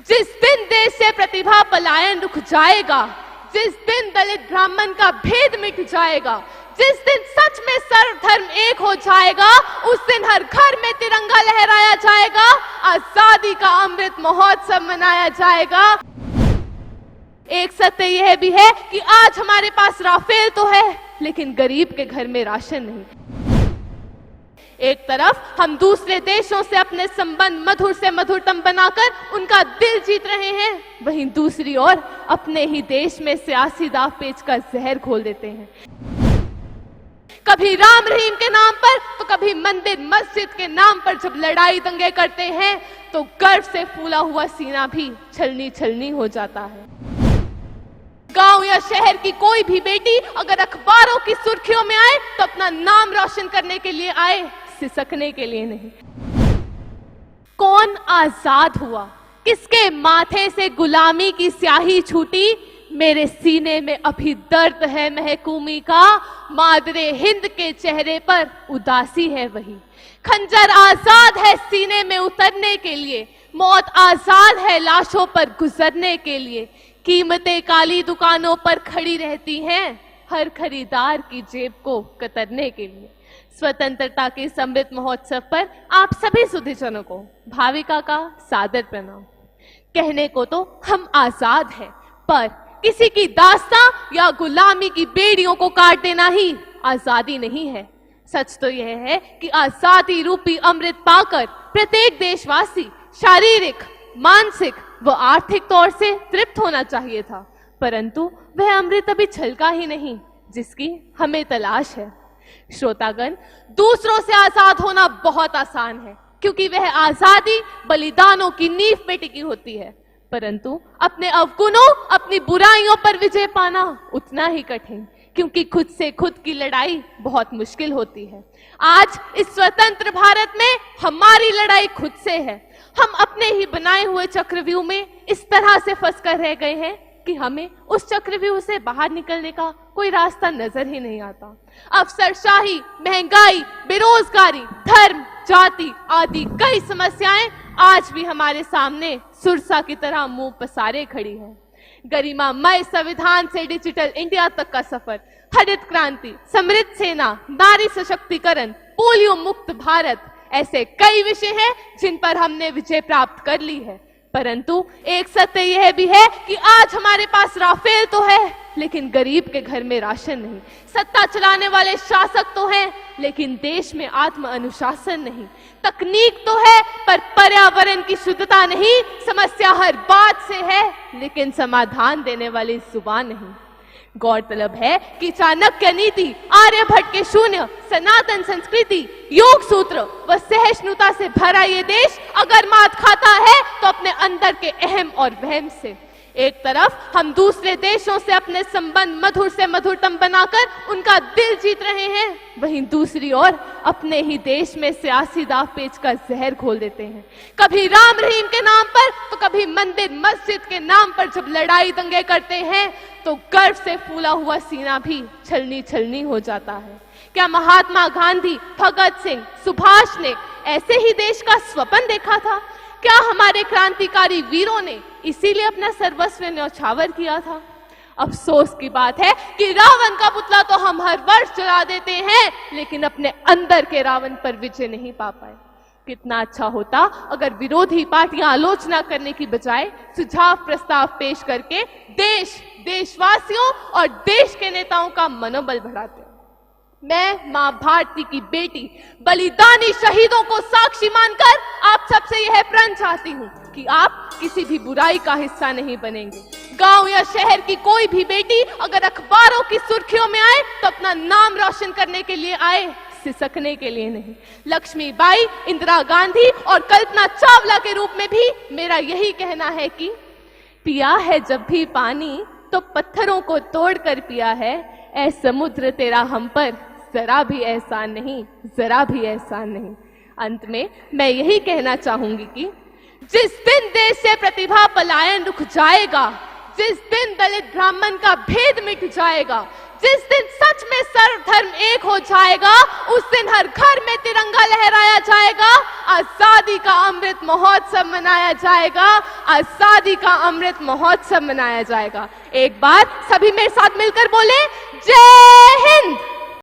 जिस दिन देश से प्रतिभा पलायन रुक जाएगा, जिस दिन दलित ब्राह्मण का भेद मिट जाएगा, जिस दिन सच में सर्व धर्म एक हो जाएगा, उस दिन हर घर में तिरंगा लहराया जाएगा, आजादी का अमृत महोत्सव मनाया जाएगा। एक सत्य यह भी है कि आज हमारे पास राफेल तो है, लेकिन गरीब के घर में राशन नहीं। एक तरफ हम दूसरे देशों से अपने संबंध मधुर से मधुरतम बनाकर उनका दिल जीत रहे हैं, वहीं दूसरी ओर अपने ही देश में सियासी दाव पेच का जहर घोल देते हैं। कभी राम रहीम के नाम पर तो कभी मंदिर मस्जिद के नाम पर जब लड़ाई दंगे करते हैं तो गर्व से फूला हुआ सीना भी छलनी छलनी हो जाता है। गांव या शहर की कोई भी बेटी अगर अखबारों की सुर्खियों में आए तो अपना नाम रोशन करने के लिए आए, सिसकने के लिए नहीं। कौन आजाद हुआ, किसके माथे से गुलामी की स्याही छूटी, मेरे सीने में अभी दर्द है महकूमी का, मादरे हिंद के चेहरे पर उदासी है वही। खंजर आजाद है सीने में उतरने के लिए, मौत आजाद है लाशों पर गुजरने के लिए। कीमतें काली दुकानों पर खड़ी रहती हैं, हर खरीदार की जेब को कतरने के लिए। स्वतंत्रता के अमृत महोत्सव पर आप सभी सुधीजनों को भाविका का सादर प्रणाम। कहने को तो हम आजाद हैं, पर किसी की दास्तां या गुलामी की बेड़ियों को काट देना ही आजादी नहीं है। सच तो यह है कि आजादी रूपी अमृत पाकर प्रत्येक देशवासी शारीरिक, मानसिक व आर्थिक तौर से तृप्त होना चाहिए था, परंतु वह अमृत अभी छलका ही नहीं जिसकी हमें तलाश है। श्रोतागण, दूसरों से आजाद होना बहुत आसान है क्योंकि वह आजादी बलिदानों की नींव पे टिकी होती है, परंतु अपने अवगुणों, अपनी बुराइयों पर विजय पाना उतना ही कठिन, क्योंकि खुद से खुद की लड़ाई बहुत मुश्किल होती है। आज इस स्वतंत्र भारत में हमारी लड़ाई खुद से है। हम अपने ही बनाए हुए चक्रव्यूह में इस तरह से फंस कर रह गए हैं कि हमें उस चक्रव्यूह से बाहर निकलने का कोई रास्ता नजर ही नहीं आता। अफसरशाही, महंगाई, बेरोजगारी, धर्म, जाति आदि कई समस्याएं आज भी हमारे सामने सुरसा की तरह मुंह पसारे खड़ी है। गरिमामय संविधान से डिजिटल इंडिया तक का सफर, हरित क्रांति, समृद्ध सेना, नारी सशक्तिकरण, पोलियो मुक्त भारत, ऐसे कई विषय हैं जिन पर हमने विजय प्राप्त कर ली है, परंतु एक सत्य यह भी है कि आज हमारे पास राफेल तो है, लेकिन गरीब के घर में राशन नहीं। सत्ता चलाने वाले शासक तो हैं, लेकिन देश में आत्म अनुशासन नहीं। तकनीक तो है, पर पर्यावरण की शुद्धता नहीं। समस्या हर बात से है, लेकिन समाधान देने वाली जुबान नहीं। गौरतलब है कि चाणक्य नीति, आर्यभट्ट के शून्य, सनातन संस्कृति, योग सूत्र व सहिष्णुता से भरा ये देश अगर मात खाता है तो अपने अंदर के अहम और वहम से। एक तरफ हम दूसरे देशों से अपने संबंध मधुर से मधुरतम बनाकर उनका दिल जीत रहे हैं, वहीं दूसरी ओर अपने ही देश में सियासी दाव पेच का जहर घोल देते हैं। कभी राम रहीम के नाम पर तो कभी मंदिर मस्जिद के नाम पर जब लड़ाई दंगे करते हैं तो गर्व से फूला हुआ सीना भी छलनी छलनी हो जाता है। क्या महात्मा गांधी, भगत सिंह, सुभाष ने ऐसे ही देश का स्वप्न देखा था? क्या हमारे क्रांतिकारी वीरों ने इसीलिए अपना सर्वस्व न्यौछावर किया था? अफसोस की बात है कि रावण का पुतला तो हम हर वर्ष जला देते हैं, लेकिन अपने अंदर के रावण पर विजय नहीं पा पाए। कितना अच्छा होता अगर विरोधी पार्टियां आलोचना करने की बजाय सुझाव प्रस्ताव पेश करके देश, देशवासियों और देश के नेताओं का मनोबल बढ़ाते। मैं मां भारती की बेटी, बलिदानी शहीदों को साक्षी मानकर आप सबसे यह प्रण चाहती हूँ कि आप किसी भी बुराई का हिस्सा नहीं बनेंगे। गांव या शहर की कोई भी बेटी अगर अखबारों की सुर्खियों में आए तो अपना नाम रोशन करने के लिए आए, सिसकने के लिए नहीं। लक्ष्मीबाई, इंदिरा गांधी और कल्पना चावला के रूप में भी मेरा यही कहना है कि पिया है जब भी पानी तो पत्थरों को तोड़कर पिया है, ऐ समुद्र तेरा हम पर जरा भी एहसान नहीं, जरा भी एहसान नहीं। अंत में मैं यही कहना चाहूंगी कि जिस दिन देश से प्रतिभा पलायन रुक जाएगा, जिस दिन दलित ब्राह्मण का भेद मिट जाएगा, जिस दिन सच में सर्व धर्म एक हो जाएगा, उस दिन हर घर में तिरंगा लहराया जाएगा, आजादी का अमृत महोत्सव मनाया जाएगा, आजादी का अमृत महोत्सव मनाया जाएगा। एक बार सभी मेरे साथ मिलकर बोले, जय हिंद।